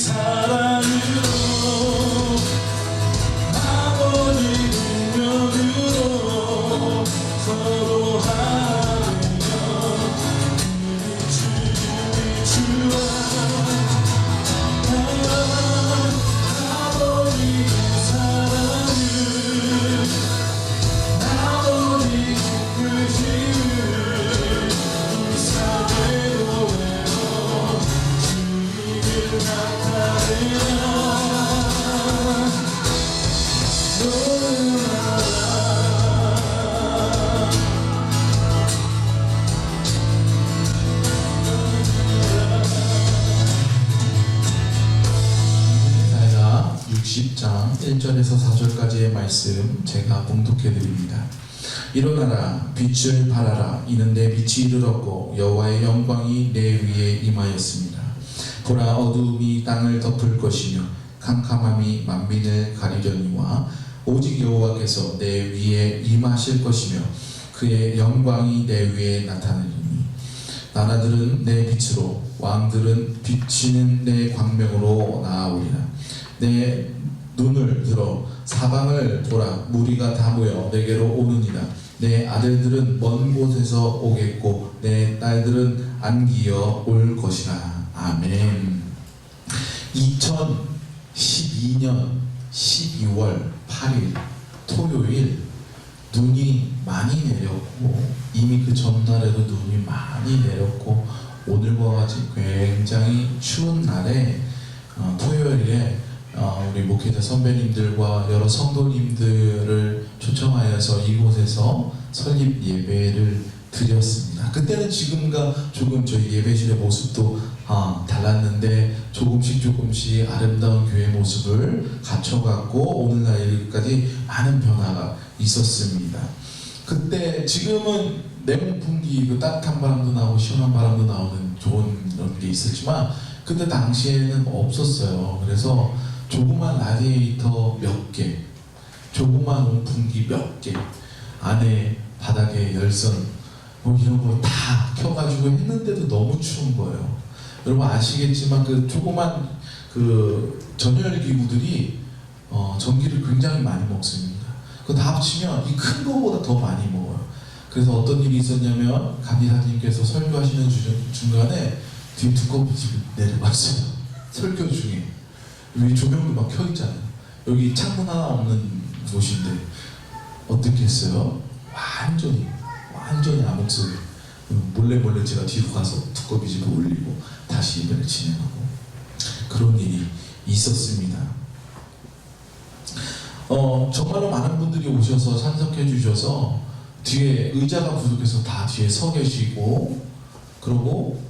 사랑으로 아버지 능력으로 서로 하며 주와 아버지 사랑을 아버지 크심을 이사대로에로 주님을 나타내라 이사야 60장 1절에서 4절까지의 말씀 제가 봉독해 드립니다. 일어나라 빛을 발하라 이는 내 빛이 이르렀고 여호와의 영광이 내 위에 임하였습니다. 보라 어두움이 땅을 덮을 것이며 캄캄함이 만민을 가리려니와 오직 여호와께서 내 위에 임하실 것이며 그의 영광이 내 위에 나타나리니 나라들은 내 빛으로 왕들은 비치는 내 광명으로 나아오리라. 내 눈을 들어 사방을 보라 무리가 다 모여 내게로 오느니라. 내 아들들은 먼 곳에서 오겠고 내 딸들은 안기어 올 것이라. 아멘. 2012년 12월 8일 토요일 눈이 많이 내렸고 이미 그 전날에도 눈이 많이 내렸고 오늘과 같이 굉장히 추운 날에 토요일에 우리 목회자 선배님들과 여러 성도님들을 초청하여서 이곳에서 설립 예배를 드렸습니다. 그때는 지금과 조금 저희 예배실의 모습도 달랐는데 조금씩 아름다운 교회 모습을 갖춰갖고 오늘날까지 많은 변화가 있었습니다. 그때 지금은 냉풍기 그 따뜻한 바람도 나오고 시원한 바람도 나오는 좋은 그런 게 있었지만 그때 당시에는 없었어요. 그래서 조그만 라디에이터 몇 개, 조그만 온풍기 몇 개, 안에 바닥에 열선 뭐 이런 거 다 켜가지고 했는데도 너무 추운 거예요. 여러분 아시겠지만 그 조그만 그 전열 기구들이 전기를 굉장히 많이 먹습니다. 그거 다 합치면 이 큰 거보다 더 많이 먹어요. 그래서 어떤 일이 있었냐면 감리사님께서 설교하시는 중간에 뒤에 두꺼비집이 내려갔어요. 설교 중에. 여기 조명도 막 켜있잖아요. 여기 창문 하나 없는 곳인데 어떻게 했어요? 완전히 암흑소리. 몰래 제가 뒤로 가서 두꺼비집을 올리고 다시 예배를 진행하고 그런 일이 있었습니다. 정말로 많은 분들이 오셔서 참석해 주셔서 뒤에 의자가 부족해서 다 뒤에 서 계시고 그러고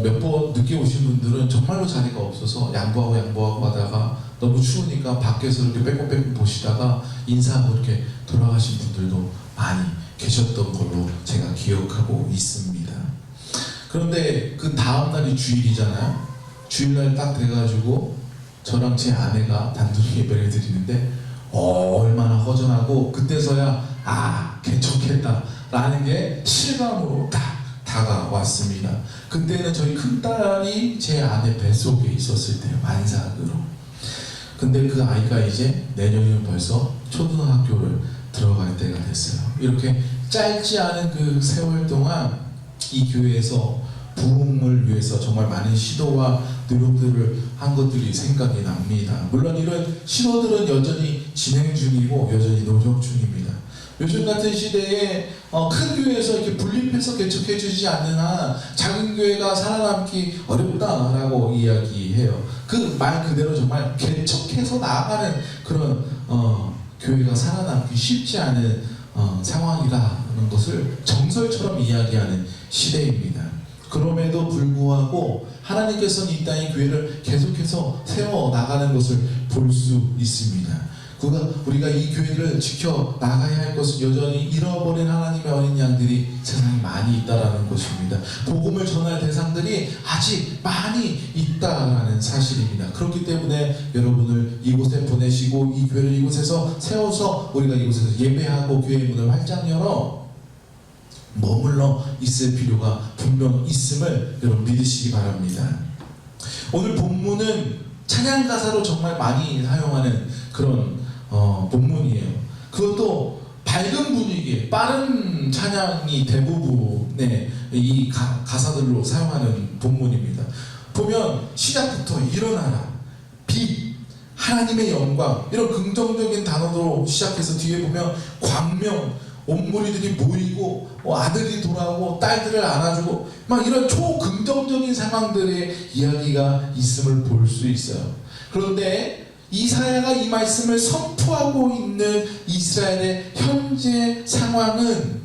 몇 번 늦게 오신 분들은 정말로 자리가 없어서 양보하고 하다가 너무 추우니까 밖에서 이렇게 빼꼼 보시다가 인사하고 이렇게 돌아가신 분들도 많이 계셨던 걸로 제가 기억하고 있습니다. 그런데 그 다음 날이 주일이잖아요. 주일날 딱 돼가지고 저랑 제 아내가 단둘이 예배를 드리는데 얼마나 허전하고 그때서야 개척했다 라는 게 실감으로 딱 다가왔습니다. 그때는 저희 큰딸이 제 아내 뱃속에 있었을 때요. 만삭으로. 근데 그 아이가 이제 내년이면 벌써 초등학교를 들어갈 때가 됐어요. 이렇게 짧지 않은 그 세월 동안 이 교회에서 부흥을 위해서 정말 많은 시도와 노력들을 한 것들이 생각이 납니다. 물론 이런 시도들은 여전히 진행 중이고 여전히 노력 중입니다. 요즘 같은 시대에 큰 교회에서 이렇게 분립해서 개척해 주지 않는 한 작은 교회가 살아남기 어렵다라고 이야기해요. 그 말 그대로 정말 개척해서 나아가는 그런 교회가 살아남기 쉽지 않은 상황이라는 것을 정설처럼 이야기하는 시대입니다. 그럼에도 불구하고 하나님께서는 이 땅의 교회를 계속해서 세워 나가는 것을 볼 수 있습니다. 우리가 이 교회를 지켜 나가야 할 것은 여전히 잃어버린 하나님의 어린 양들이 세상에 많이 있다라는 것입니다. 복음을 전할 대상들이 아직 많이 있다라는 사실입니다. 그렇기 때문에 여러분을 이곳에 보내시고 이 교회를 이곳에서 세워서 우리가 이곳에서 예배하고 교회의 문을 활짝 열어 머물러 있을 필요가 분명 있음을 여러분 믿으시기 바랍니다. 오늘 본문은 찬양 가사로 정말 많이 사용하는 그런 본문이에요. 그것도 밝은 분위기, 빠른 찬양이 대부분의 이 가사들로 사용하는 본문입니다. 보면 시작부터 일어나라, 빛, 하나님의 영광, 이런 긍정적인 단어로 시작해서 뒤에 보면 광명, 온 무리들이 모이고 아들이 돌아오고 딸들을 안아주고 막 이런 초긍정적인 상황들의 이야기가 있음을 볼 수 있어요. 그런데 이사야가 이 말씀을 선포하고 있는 이스라엘의 현재 상황은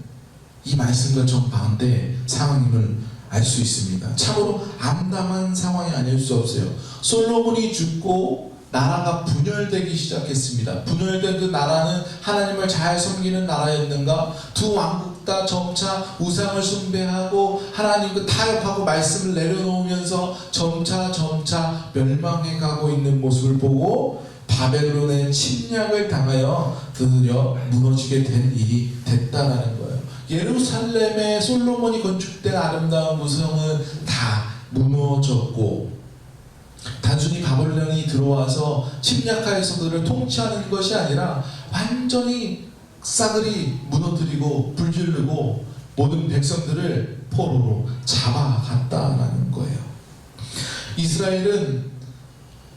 이 말씀과 정반대 상황임을 알 수 있습니다. 참으로 암담한 상황이 아닐 수 없어요. 솔로몬이 죽고 나라가 분열되기 시작했습니다. 분열된 그 나라는 하나님을 잘 섬기는 나라였는가? 두 왕국 다 점차 우상을 숭배하고 하나님과 타협하고 말씀을 내려놓으면서 점차 멸망해 가고 있는 모습을 보고 바벨론의 침략을 당하여 드디어 무너지게 된 일이 됐다라는 거예요. 예루살렘에 솔로몬이 건축된 아름다운 구성은 다 무너졌고, 단순히 바벨론이 들어와서 침략하여서 그들을 통치하는 것이 아니라 완전히 싸그리 무너뜨리고 불지르고 모든 백성들을 포로로 잡아갔다라는 거예요. 이스라엘은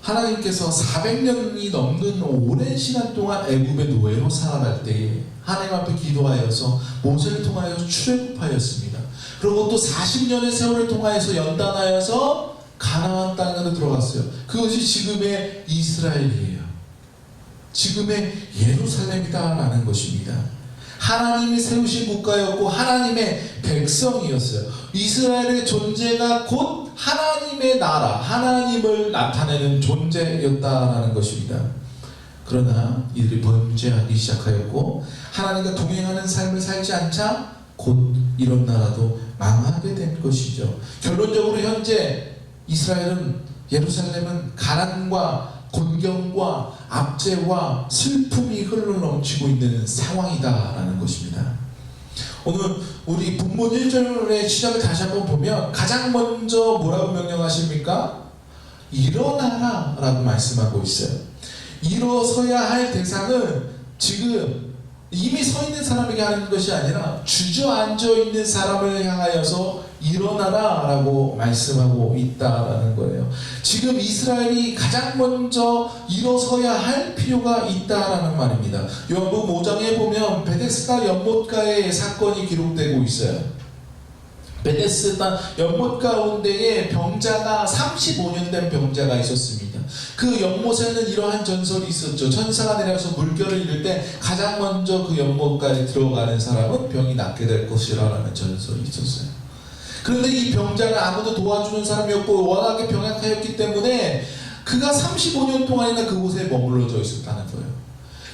하나님께서 400년이 넘는 오랜 시간 동안 애굽의 노예로 살아갈 때에 하나님 앞에 기도하여서 모세를 통하여 출애굽하였습니다. 그리고 또 40년의 세월을 통하여서 연단하여서 가나안 땅으로 들어갔어요. 그것이 지금의 이스라엘이에요. 지금의 예루살렘이다라는 것입니다. 하나님이 세우신 국가였고 하나님의 백성이었어요. 이스라엘의 존재가 곧 하나님의 나라, 하나님을 나타내는 존재였다라는 것입니다. 그러나 이들이 범죄하기 시작하였고 하나님과 동행하는 삶을 살지 않자 곧 이런 나라도 망하게 된 것이죠. 결론적으로 현재 이스라엘은, 예루살렘은 가난과 곤경과 압제와 슬픔이 흘러넘치고 있는 상황이다라는 것입니다. 오늘 우리 본문 1절의 시작을 다시 한번 보면 가장 먼저 뭐라고 명령하십니까? 일어나라 라고 말씀하고 있어요. 일어서야 할 대상은 지금 이미 서 있는 사람에게 하는 것이 아니라 주저앉아 있는 사람을 향하여서 일어나라 라고 말씀하고 있다라는 거예요. 지금 이스라엘이 가장 먼저 일어서야 할 필요가 있다라는 말입니다. 요한복음 5장에 보면 베데스다 연못가의 사건이 기록되고 있어요. 베데스다 연못 가운데에 병자가 35년 된 병자가 있었습니다. 그 연못에는 이러한 전설이 있었죠. 천사가 내려서 물결을 잃을 때 가장 먼저 그 연못가에 들어가는 사람은 병이 낫게 될 것이라는 전설이 있었어요. 그런데 이 병자는 아무도 도와주는 사람이 없고 워낙에 병약하였기 때문에 그가 35년 동안이나 그곳에 머물러져 있었다는 거예요.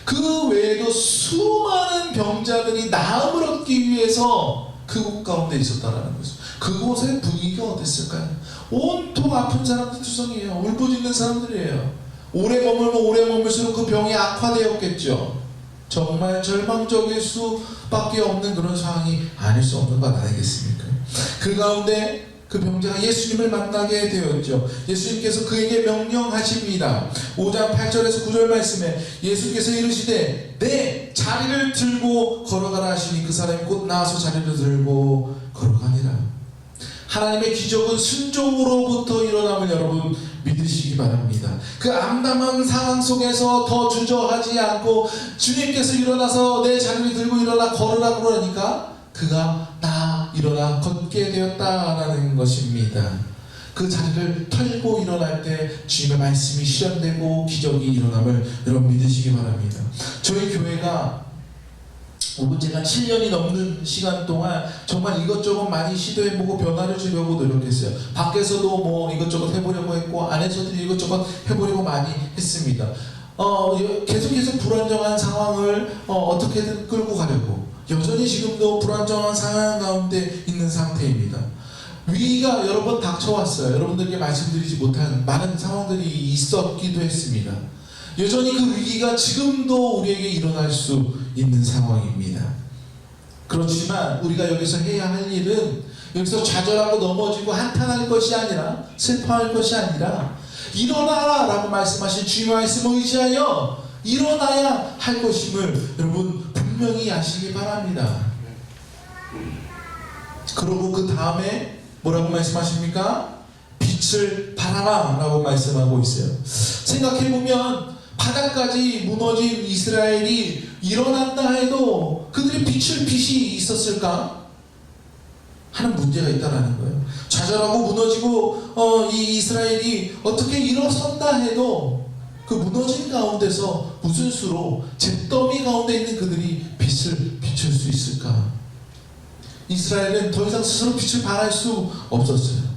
그 외에도 수많은 병자들이 나음을 얻기 위해서 그곳 가운데 있었다는 거죠. 그곳의 분위기가 어땠을까요? 온통 아픈 사람들 투성이에요. 울부짖는 사람들이에요. 오래 머물면 오래 머물수록 그 병이 악화되었겠죠. 정말 절망적일 수밖에 없는 그런 상황이 아닐 수 없는 것 아니겠습니까? 그 가운데 그 병자가 예수님을 만나게 되었죠. 예수님께서 그에게 명령하십니다. 5장 8절에서 9절 말씀에 예수께서 이르시되 내 자리를 들고 걸어가라 하시니 그 사람이 곧 나와서 자리를 들고 걸어가니라. 하나님의 기적은 순종으로부터 일어남을 여러분 믿으시기 바랍니다. 그 암담한 상황 속에서 더 주저하지 않고 주님께서 일어나서 내 자리를 들고 일어나 걸으라 그러니까 그가 나 일어나 걷게 되었다라는 것입니다. 그 자리를 털고 일어날 때 주님의 말씀이 실현되고 기적이 일어남을 여러분 믿으시기 바랍니다. 저희 교회가 제가 7년이 넘는 시간 동안 정말 이것저것 많이 시도해보고 변화를 주려고 노력했어요. 밖에서도 뭐 이것저것 해보려고 했고 안에서도 이것저것 해보려고 많이 했습니다. 계속해서 불안정한 상황을 어떻게든 끌고 가려고 여전히 지금도 불안정한 상황 가운데 있는 상태입니다. 위기가 여러 번 닥쳐왔어요. 여러분들에게 말씀드리지 못한 많은 상황들이 있었기도 했습니다. 여전히 그 위기가 지금도 우리에게 일어날 수 있는 상황입니다. 그렇지만 우리가 여기서 해야 할 일은 여기서 좌절하고 넘어지고 한탄할 것이 아니라 슬퍼할 것이 아니라 일어나라 라고 말씀하신 주님의 말씀을 의지하여 일어나야 할 것임을 여러분 분명히 아시기 바랍니다. 그러고 그 다음에 뭐라고 말씀하십니까? 빛을 발하라 라고 말씀하고 있어요. 생각해보면 바닥까지 무너진 이스라엘이 일어난다 해도 그들이 빛이 있었을까? 하는 문제가 있다는 거예요. 좌절하고 무너지고 이 이스라엘이 어떻게 일어선다 해도 그 무너진 가운데서 무슨 수로 잿더미 가운데 있는 그들이 빛을 비출 수 있을까? 이스라엘은 더 이상 스스로 빛을 발할 수 없었어요.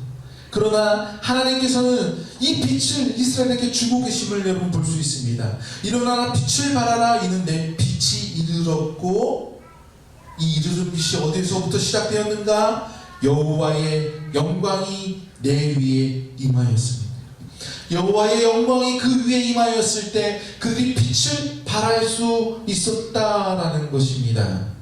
그러나 하나님께서는 이 빛을 이스라엘에게 주고 계심을 여러분 볼 수 있습니다. 일어나라 빛을 발하라. 이는 내 빛이 이르렀고, 이 이르는 빛이 어디서부터 시작되었는가? 여호와의 영광이 내 위에 임하였습니다. 여호와의 영광이 그 위에 임하였을 때 그들이 빛을 발할 수 있었다라는 것입니다.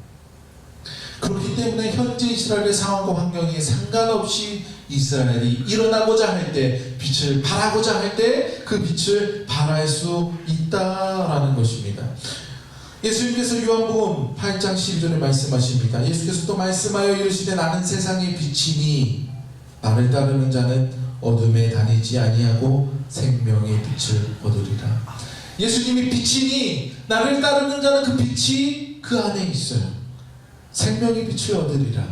그렇기 때문에 현재 이스라엘의 상황과 환경에 상관없이 이스라엘이 일어나고자 할 때, 빛을 발하고자 할 때 그 빛을 발할 수 있다라는 것입니다. 예수님께서 요한복음 8장 12절에 말씀하십니다. 예수께서 또 말씀하여 이르시되 나는 세상의 빛이니 나를 따르는 자는 어둠에 다니지 아니하고 생명의 빛을 얻으리라. 예수님이 빛이니 나를 따르는 자는 그 빛이 그 안에 있어요. 생명의 빛을 얻으리라.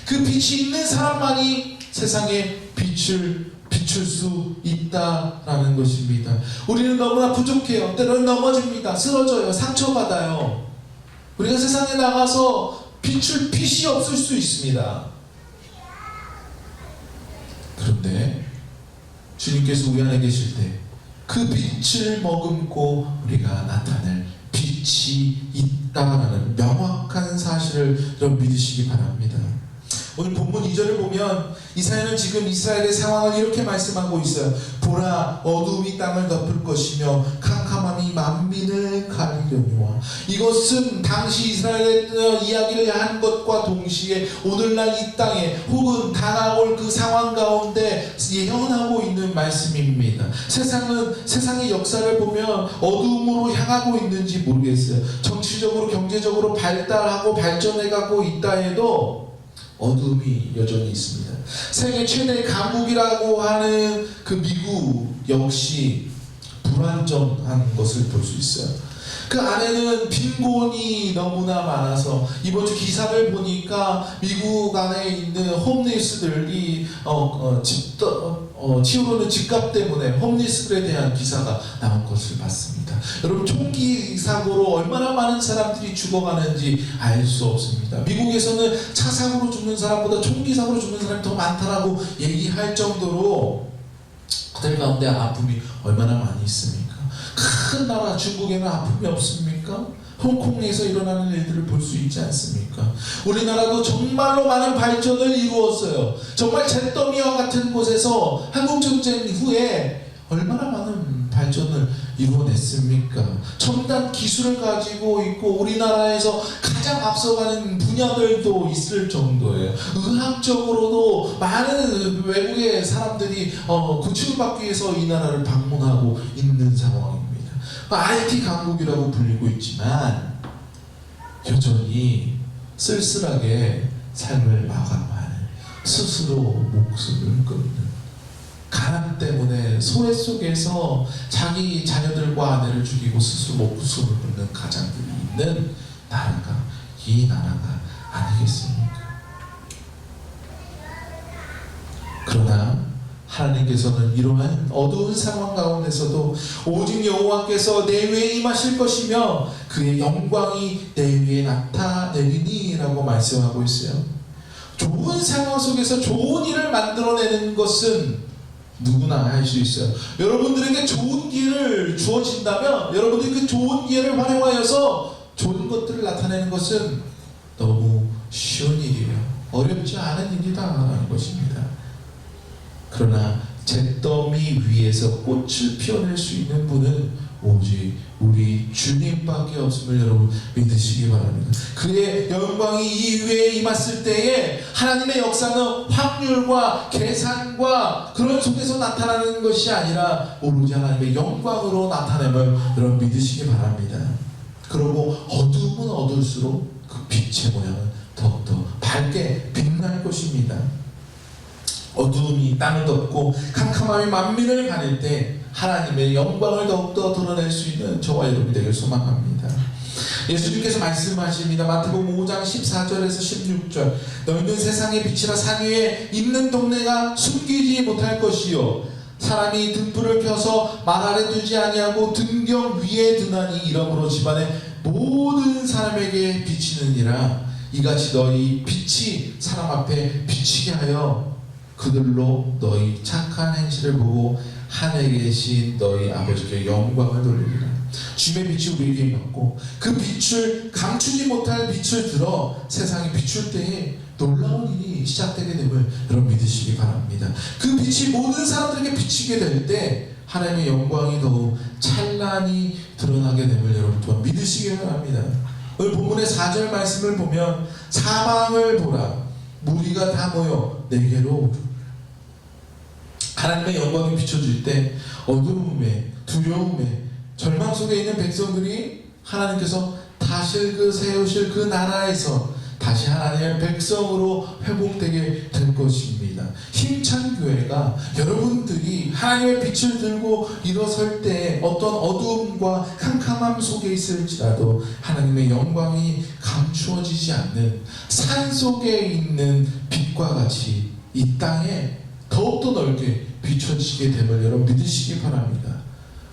그 빛이 있는 사람만이 세상에 빛을 비출 수 있다라는 것입니다. 우리는 너무나 부족해요. 때로는 넘어집니다. 쓰러져요. 상처받아요. 우리가 세상에 나가서 비출 빛이 없을 수 있습니다. 그런데 주님께서 우리 안에 계실 때 그 빛을 머금고 우리가 나타낼 빛이 있다라는 명확한 사실을 여러분 믿으시기 바랍니다. 오늘 본문 2절을 보면 이사야는 지금 이스라엘의 상황을 이렇게 말씀하고 있어요. 보라, 어두움이 땅을 덮을 것이며 캄캄함이 만민을 가리려니와. 이것은 당시 이스라엘의 이야기를 한 것과 동시에 오늘날 이 땅에 혹은 다가올 그 상황 가운데 예언하고 있는 말씀입니다. 세상의 역사를 보면 어두움으로 향하고 있는지 모르겠어요. 정치적으로 경제적으로 발달하고 발전해가고 있다 해도 어둠이 여전히 있습니다. 세계 최대 강국이라고 하는 그 미국 역시 불안정한 것을 볼 수 있어요. 그 안에는 빈곤이 너무나 많아서 이번 주 기사를 보니까 미국 안에 있는 홈리스들이 치우르는 집값 때문에 홈리스들에 대한 기사가 나온 것을 봤습니다. 여러분 총기 사고로 얼마나 많은 사람들이 죽어가는지 알 수 없습니다. 미국에서는 차 사고로 죽는 사람보다 총기 사고로 죽는 사람이 더 많다라고 얘기할 정도로 그들 가운데 아픔이 얼마나 많이 있습니까? 큰 나라 중국에는 아픔이 없습니까? 홍콩에서 일어나는 일들을 볼 수 있지 않습니까? 우리나라도 정말로 많은 발전을 이루었어요. 정말 잿더미와 같은 곳에서 한국전쟁 후에 얼마나 많은 발전을 이루어냈습니까? 첨단 기술을 가지고 있고 우리나라에서 가장 앞서가는 분야들도 있을 정도예요. 의학적으로도 많은 외국의 사람들이 구출을 받기 위해서 이 나라를 방문하고 있는 상황입니다. IT 강국이라고 불리고 있지만 여전히 쓸쓸하게 삶을 마감하는, 스스로 목숨을 끊는, 가난 때문에 소외 속에서 자기 자녀들과 아내를 죽이고 스스로 목숨을 끊는 가장들이 있는 나라가 이 나라가 아니겠습니까? 그러나 하나님께서는 이러한 어두운 상황 가운데서도 오직 여호와께서 내 위에 임하실 것이며 그의 영광이 내 위에 나타내리니 라고 말씀하고 있어요. 좋은 상황 속에서 좋은 일을 만들어내는 것은 누구나 할 수 있어요. 여러분들에게 좋은 기회를 주어진다면 여러분들이 그 좋은 기회를 활용하여서 좋은 것들을 나타내는 것은 너무 쉬운 일이에요. 어렵지 않은 일이다라는 것입니다. 그러나 잿더미 위에서 꽃을 피워낼 수 있는 분은 오직 우리 주님밖에 없음을 여러분 믿으시기 바랍니다. 그의 영광이 이 위에 임했을 때에 하나님의 역사는 확률과 계산과 그런 속에서 나타나는 것이 아니라 오로지 하나님의 영광으로 나타냄을 여러분 믿으시기 바랍니다. 그리고 어두움은 어두울수록 그 빛의 모양은 더욱더 밝게 빛날 것입니다. 어두움이 땅을 덮고 캄캄함이 만민을 가릴 때 하나님의 영광을 더욱더 드러낼 수 있는 저와 여러분이 되길 소망합니다. 예수님께서 말씀하십니다. 마태복음 5장 14절에서 16절 너희는 세상의 빛이라 산 위에 있는 동네가 숨기지 못할 것이요 사람이 등불을 켜서 말 아래 두지 아니하고 등경 위에 두나니 이러므로 집안의 모든 사람에게 비치느니라. 이같이 너희 빛이 사람 앞에 비치게 하여 그들로 너희 착한 행실을 보고 하늘에 계신 너희 아버지께 영광을 돌리리라. 주님의 빛이 우리에게 임했고 그 빛을 감추지 못할 빛을 들어 세상에 비출 때에 놀라운 일이 시작되게 됨을 여러분 믿으시기 바랍니다. 그 빛이 모든 사람들에게 비치게 될 때 하나님의 영광이 더욱 찬란히 드러나게 됨을 여러분 또한 믿으시기 바랍니다. 오늘 본문의 4절 말씀을 보면 사방을 보라 무리가 다 모여 내게로 오라. 하나님의 영광이 비춰질 때 어두움에 두려움에 절망 속에 있는 백성들이 하나님께서 다시 세우실 그 나라에서 다시 하나님의 백성으로 회복되게 될 것입니다. 힘찬 교회가 여러분들이 하나님의 빛을 들고 일어설 때 어떤 어두움과 캄캄함 속에 있을지라도 하나님의 영광이 감추어지지 않는 산 속에 있는 빛과 같이 이 땅에 더욱더 넓게 비춰지게 됨을 여러분 믿으시기 바랍니다.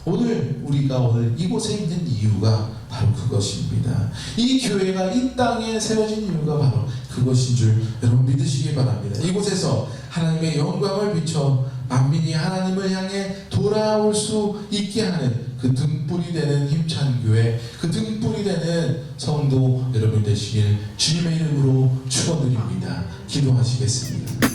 오늘 우리가 오늘 이곳에 있는 이유가 바로 그것입니다. 이 교회가 이 땅에 세워진 이유가 바로 그것인 줄 여러분 믿으시기 바랍니다. 이곳에서 하나님의 영광을 비춰 만민이 하나님을 향해 돌아올 수 있게 하는 그 등불이 되는 힘찬 교회, 그 등불이 되는 성도 여러분 되시길 주님의 이름으로 축원드립니다. 기도하시겠습니다.